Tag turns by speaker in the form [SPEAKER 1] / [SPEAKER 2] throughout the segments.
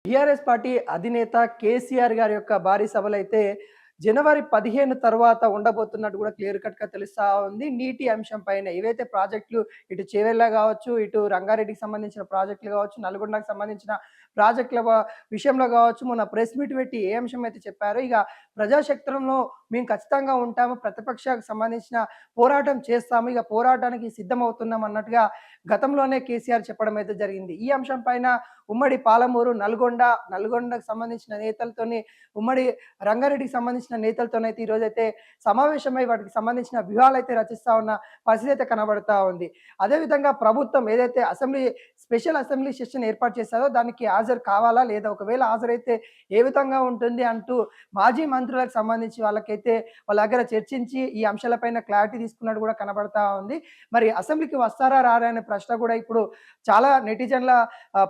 [SPEAKER 1] TRS party అధినేత కేసీఆర్ గారి యొక్క భారీ సభలైతే జనవరి 15 తర్వాత ఉండబోతున్నట్టు కూడా క్లియర్ కట్‌గా తెలుస్తా ఉంది. నీటి అంశం పైన ఏవైతే ప్రాజెక్టులు ఇటు చేవెళ్ళ గావచ్చు, ఇటు రంగారెడ్డికి సంబంధించిన ప్రాజెక్టులు గావచ్చు, నల్గొండకు సంబంధించిన ప్రాజెక్టుల విషయంలో గావచ్చు, మొన్న ప్రెస్ మీట్ పెట్టి ఏ అంశం అయితే చెప్పారో ఇక ప్రజాక్షేత్రంలో మేము ఖచ్చితంగా ఉంటాము. ప్రతిపక్షానికి సంబంధించిన పోరాటం చేస్తాము. ఇక పోరాటానికి సిద్ధమవుతున్నాం అన్నట్టుగా గతంలోనే కేసీఆర్ చెప్పడం అయితే జరిగింది. ఈ అంశం పైన ఉమ్మడి పాలమూరు, నల్గొండకు సంబంధించిన నేతలతోని, ఉమ్మడి రంగారెడ్డికి సంబంధించిన నేతలతోనైతే ఈరోజైతే సమావేశమై వాటికి సంబంధించిన వ్యూహాలైతే రచిస్తా ఉన్న పరిస్థితి అయితే కనబడతా ఉంది. అదేవిధంగా ప్రభుత్వం ఏదైతే స్పెషల్ అసెంబ్లీ సెషన్ ఏర్పాటు చేశారో దానికి హాజరు కావాలా లేదా? ఒకవేళ హాజరైతే ఏ విధంగా ఉంటుంది అంటూ మాజీ మంత్రులకు సంబంధించి వాళ్ళకైతే వాళ్ళ దగ్గర చర్చించి ఈ అంశాలపైన క్లారిటీ తీసుకున్నట్టు కూడా కనబడతా ఉంది. మరి అసెంబ్లీకి వస్తారా రారా అనే ప్రశ్న కూడా ఇప్పుడు చాలా నెటిజన్ల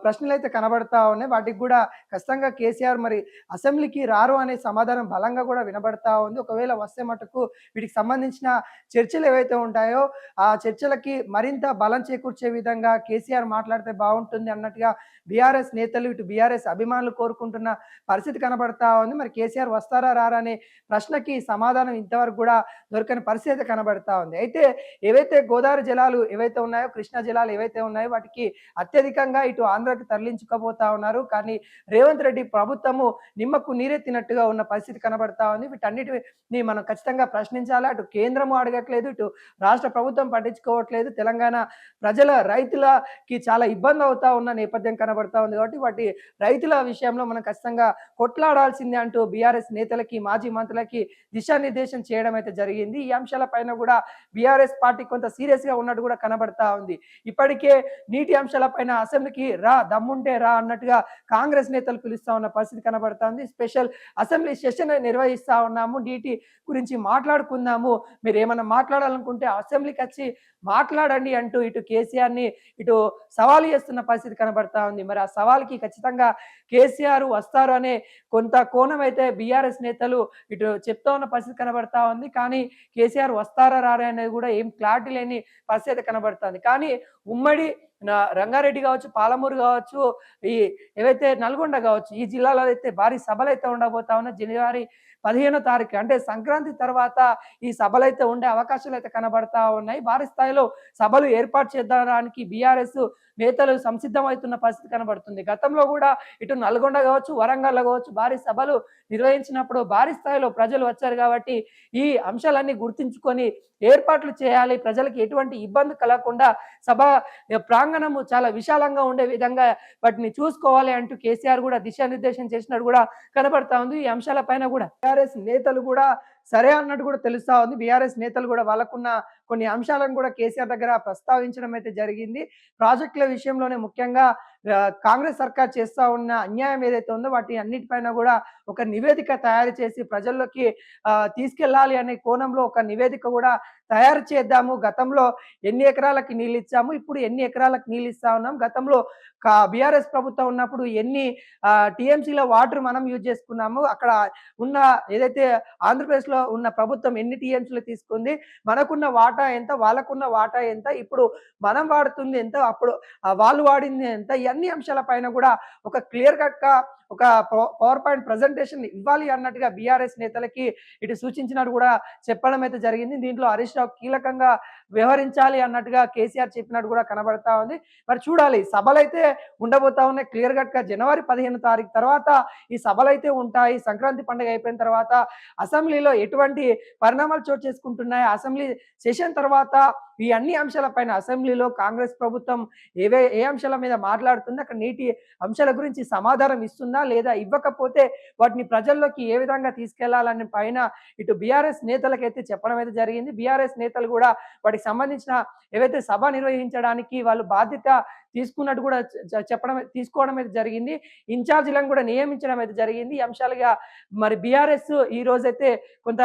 [SPEAKER 1] ప్రశ్నలైతే కనబడతా ఉన్నాయి. వాటికి కూడా ఖచ్చితంగా కేసీఆర్ మరి అసెంబ్లీకి రారు అనే సమాధానం బలంగా కూడా వినబడతా ఉంది. ఒకవేళ వస్తే మటుకు వీటికి సంబంధించిన చర్చలు ఏవైతే ఉంటాయో ఆ చర్చలకి మరింత బలం చేకూర్చే విధంగా కేసీఆర్ మాట్లాడితే బాగుంటుంది అన్నట్టుగా బీఆర్ఎస్ నేతలు, ఇటు బీఆర్ఎస్ అభిమానులు కోరుకుంటున్న పరిస్థితి కనబడతా ఉంది. మరి కేసీఆర్ వస్తారా రారా అనే ప్రశ్నకి సమాధానం ఇంతవరకు కూడా దొరకని పరిస్థితి కనబడతా ఉంది. అయితే ఏవైతే గోదావరి జలాలు ఏవైతే ఉన్నాయో, కృష్ణా జలాలు ఏవైతే ఉన్నాయో వాటికి అత్యధికంగా ఇటు ఆంధ్రాకి తరలించుకోబోతా ఉన్నారు. కానీ రేవంత్ రెడ్డి ప్రభుత్వము నిమ్మకు నీరెత్తినట్టుగా ఉన్న పరిస్థితి కనబడతా ఉంది. వీటన్నిటిని మనం ఖచ్చితంగా ప్రశ్నించాలి. అటు కేంద్రము అడగట్లేదు, ఇటు రాష్ట్ర ప్రభుత్వం పట్టించుకోవట్లేదు. తెలంగాణ ప్రజల రైతులకి చాలా ఇబ్బంది అవుతా ఉన్న నేపథ్యం కనబడతా ఉంది. కాబట్టి వాటి రైతుల విషయంలో మనం ఖచ్చితంగా కొట్లాడాల్సిందే అంటూ బీఆర్ఎస్ నేతలకి, మాజీ మంత్రులకి దిశానిర్దేశం చేయడం అయితే జరిగింది. ఈ అంశాల పైన కూడా బీఆర్ఎస్ పార్టీ కొంత సీరియస్ గా ఉన్నట్టు కూడా కనబడతా ఉంది. ఇప్పటికే నీటి అంశాల పైన అసెంబ్లీకి రా, దమ్ముంటే రా అన్నట్టుగా కాంగ్రెస్ నేతలు పిలుస్తా ఉన్న పరిస్థితి కనబడతా ఉంది. స్పెషల్ అసెంబ్లీ సెషన్ నిర్వహిస్తా ఉన్నాము, నీటి గురించి మాట్లాడుకుందాము, మీరు ఏమైనా మాట్లాడాలనుకుంటే అసెంబ్లీకి వచ్చి మాట్లాడండి అంటూ ఇటు కేసీఆర్ ని ఇటు సవాలు చేస్తున్న పరిస్థితి కనబడతా ఉంది. మరి ఆ సవాల్కి ఖచ్చితంగా కేసీఆర్ వస్తారు అనే కొంత కోణం అయితే బీఆర్ఎస్ నేతలు ఇటు చెప్తా ఉన్న పరిస్థితి కనబడతా ఉంది. కానీ కేసీఆర్ వస్తారా రారా అనేది కూడా ఏం క్లారిటీ లేని పరిస్థితి కనబడుతుంది. కానీ ఉమ్మడి రంగారెడ్డి కావచ్చు, పాలమూరు కావచ్చు, ఈ ఏవైతే నల్గొండ కావచ్చు, ఈ జిల్లాలో అయితే భారీ సభలు అయితే ఉండబోతా ఉన్నాయి. జనవరి 15వ తారీఖు అంటే సంక్రాంతి తర్వాత ఈ సభలు అయితే ఉండే అవకాశాలు అయితే కనబడతా ఉన్నాయి. భారీ స్థాయిలో సభలు ఏర్పాటు చేయడానికి బీఆర్ఎస్ నేతలు సంసిద్ధమవుతున్న పరిస్థితి కనబడుతుంది. గతంలో కూడా ఇటు నల్గొండ కావచ్చు, వరంగల్ కావచ్చు భారీ సభలు నిర్వహించినప్పుడు భారీ స్థాయిలో ప్రజలు వచ్చారు. కాబట్టి ఈ అంశాలన్నీ గుర్తుంచుకొని ఏర్పాట్లు చేయాలి, ప్రజలకు ఎటువంటి ఇబ్బంది కలగకుండా సభ ప్రాంగణము చాలా విశాలంగా ఉండే విధంగా వాటిని చూసుకోవాలి అంటూ కేసీఆర్ కూడా దిశానిర్దేశం చేసినట్టు కూడా కనబడతా ఉంది. ఈ అంశాల పైన కూడా బీఆర్ఎస్ నేతలు కూడా సరే అన్నట్టు కూడా తెలుస్తా ఉంది. బీఆర్ఎస్ నేతలు కూడా వాళ్ళకున్న కొన్ని అంశాలను కూడా కేసీఆర్ దగ్గర ప్రస్తావించడం అయితే జరిగింది. ప్రాజెక్టుల విషయంలోనే ముఖ్యంగా కాంగ్రెస్ సర్కార్ చేస్తా ఉన్న అన్యాయం ఏదైతే ఉందో వాటి అన్నిటిపైన కూడా ఒక నివేదిక తయారు చేసి ప్రజల్లోకి తీసుకెళ్లాలి అనే కోణంలో ఒక నివేదిక కూడా తయారు చేద్దాము. గతంలో ఎన్ని ఎకరాలకి నీళ్ళు ఇచ్చాము, ఇప్పుడు ఎన్ని ఎకరాలకు నీళ్ళు ఇస్తా ఉన్నాం, గతంలో బీఆర్ఎస్ ప్రభుత్వం ఉన్నప్పుడు ఎన్ని టీఎంసీలో వాటర్ మనం యూజ్ చేసుకున్నాము, అక్కడ ఉన్న ఏదైతే ఆంధ్రప్రదేశ్ లో ఉన్న ప్రభుత్వం ఎన్ని టీఎంసీలు తీసుకుంది, మనకున్న వాటా ఎంత, వాళ్ళకున్న వాటా ఎంత, ఇప్పుడు మనం వాడుతుంది ఎంత, అప్పుడు వాళ్ళు వాడింది ఎంత, ఇవన్నీ అంశాల పైన కూడా ఒక క్లియర్ కట్ గా ఒక పవర్ పాయింట్ ప్రజెంటేషన్ ఇవ్వాలి అన్నట్టుగా బీఆర్ఎస్ నేతలకి ఇటు సూచించినట్టు కూడా చెప్పడం అయితే జరిగింది. దీంట్లో హరీష్ రావు కీలకంగా వ్యవహరించాలి అన్నట్టుగా కేసీఆర్ చెప్పినట్టు కూడా కనబడతా ఉంది. మరి చూడాలి, సభలైతే ఉండబోతా ఉన్నాయి క్లియర్ కట్ గా. జనవరి 15వ తారీఖు తర్వాత ఈ సభలైతే ఉంటాయి. సంక్రాంతి పండుగ అయిపోయిన తర్వాత అసెంబ్లీలో ఎటువంటి పరిణామాలు చోటు చేసుకుంటున్నాయి, అసెంబ్లీ సెషన్ తర్వాత ఈ అన్ని అంశాలపైన అసెంబ్లీలో కాంగ్రెస్ ప్రభుత్వం ఏ అంశాల మీద మాట్లాడుతుంది, అక్కడ నీటి అంశాల గురించి సమాధానం ఇస్తుందా లేదా, ఇవ్వకపోతే వాటిని ప్రజల్లోకి ఏ విధంగా తీసుకెళ్లాలని పైన ఇటు బీఆర్ఎస్ నేతలకైతే చెప్పడం అయితే జరిగింది. బీఆర్ఎస్ నేతలు కూడా వాటికి సంబంధించిన ఏవైతే సభ నిర్వహించడానికి వాళ్ళు బాధ్యత తీసుకున్నట్టు కూడా తీసుకోవడం అయితే జరిగింది. ఇన్ఛార్జీలను కూడా నియమించడం అయితే జరిగింది. ఈ అంశాలుగా మరి బీఆర్ఎస్ ఈ రోజైతే కొంత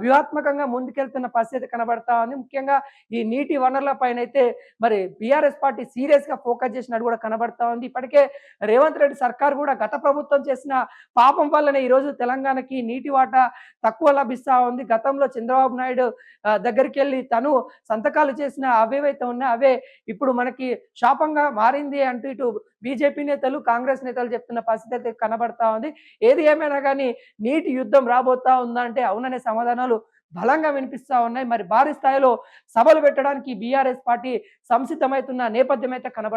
[SPEAKER 1] వ్యూహాత్మకంగా ముందుకెళ్తున్న పరిస్థితి కనబడతా ఉంది. ముఖ్యంగా ఈ నీటి వనరుల పైన అయితే మరి బీఆర్ఎస్ పార్టీ సీరియస్ గా ఫోకస్ చేసినట్టు కూడా కనబడతా ఉంది. ఇప్పటికే రేవంత్ రెడ్డి సర్కార్ కూడా గత ప్రభుత్వం చేసిన పాపం వల్లనే ఈ రోజు తెలంగాణకి నీటి వాటా తక్కువ లభిస్తా ఉంది. గతంలో చంద్రబాబు నాయుడు దగ్గరికి వెళ్ళి తను సంతకాలు చేసిన అవేవైతే ఉన్నాయో అవే ఇప్పుడు మనకి శాపంగా మారింది అంటూ ఇటు బీజేపీ నేతలు, కాంగ్రెస్ నేతలు చెప్తున్న పరిస్థితి అయితే కనబడతా ఉంది. ఏది ఏమైనా గానీ నీటి యుద్ధం రాబోతా ఉందా అంటే అవుననే సమాధానాలు బలంగా వినిపిస్తా ఉన్నాయి. మరి భారీ స్థాయిలో సభలు పెట్టడానికి బీఆర్ఎస్ పార్టీ సంసిద్ధమైతున్న నేపథ్యం అయితే కనబడుతుంది.